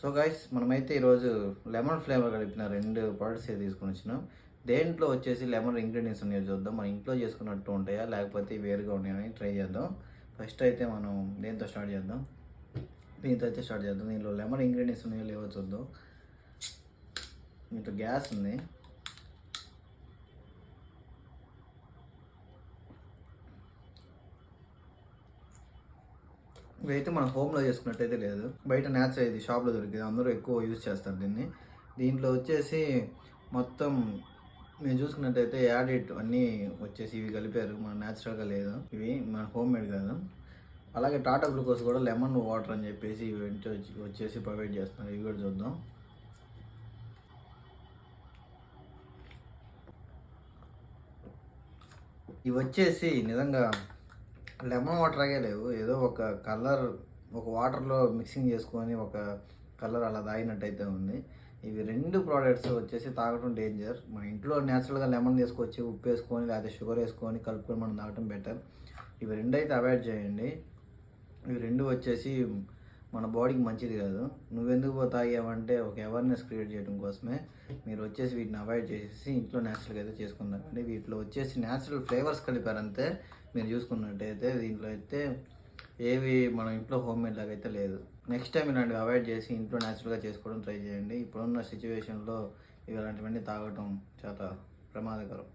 So guys మనమైతే ఈరోజు lemon flavour కలిపిన 2 ప్రొడక్ట్స్ తీసుకొని వచ్చినాం. దేంట్లో వచ్చేసి లెమన్ ఇంగ్రీడియంట్స్ ఉన్నాయో చూద్దాం. మన ఇంట్లో చేసుకున్నట్టు ఉంటాయా లేకపోతే వేరుగా ఉన్నాయని ట్రై చేద్దాం. ఫస్ట్ అయితే మనం దేంతో స్టార్ట్ చేద్దాం. దీంతో అయితే స్టార్ట్ చేద్దాం. దీంట్లో లెమన్ ఇంగ్రీడియంట్స్ ఉన్నాయో లేవో చూద్దాం. దీంట్లో గ్యాస్ ఉంది. ఇవైతే మన హోమ్లో చేసుకున్నట్టయితే లేదు, బయట న్యాచురల్ ఇది షాప్లో దొరికింది, అందరూ ఎక్కువ యూజ్ చేస్తారు దీన్ని. దీంట్లో వచ్చేసి మొత్తం మేము చూసుకున్నట్టయితే యాడిట్ అన్నీ వచ్చేసి ఇవి కలిపారు, మన న్యాచురల్గా లేదు, ఇవి మన హోమ్ మేడ్ కాదు. అలాగే టాటా గ్లూకోజ్ కూడా లెమన్ వాటర్ అని చెప్పేసి ఇవి వచ్చేసి ప్రొవైడ్ చేస్తున్నారు. ఇవి కూడా చూద్దాం. ఇవి వచ్చేసి నిజంగా లెమన్ వాటర్గా లేవు, ఏదో ఒక కలర్, ఒక వాటర్లో మిక్సింగ్ చేసుకొని ఒక కలర్ అలా తాగినట్టయితే ఉంది. ఇవి 2 ప్రోడక్ట్స్ వచ్చేసి తాగడం డేంజర్. మన ఇంట్లో న్యాచురల్గా లెమన్ తీసుకొచ్చి ఉప్పు వేసుకొని లేకపోతే షుగర్ వేసుకొని కలుపుకొని మనం తాగటం బెటర్. ఇవి 2 అయితే అవాయిడ్ చేయండి. ఇవి 2 వచ్చేసి మన బాడీకి మంచిది కాదు. నువ్వెందుకు తాగావంటే ఒక అవేర్నెస్ క్రియేట్ చేయడం కోసమే మీరు వచ్చేసి వీటిని అవాయిడ్ చేసేసి ఇంట్లో న్యాచురల్గా అయితే చేసుకుందాం. అంటే వీటిలో వచ్చేసి న్యాచురల్ ఫ్లేవర్స్ కలిపారంతే. మీరు చూసుకున్నట్టయితే దీంట్లో అయితే ఏవి మన ఇంట్లో హోమ్ మేడ్ లాగా అయితే లేదు. నెక్స్ట్ టైం ఇలాంటివి అవాయిడ్ చేసి ఇంట్లో న్యాచురల్గా చేసుకోవడం ట్రై చేయండి. ఇప్పుడున్న సిచ్యువేషన్లో ఇలాంటివన్నీ తాగటం చాలా ప్రమాదకరం.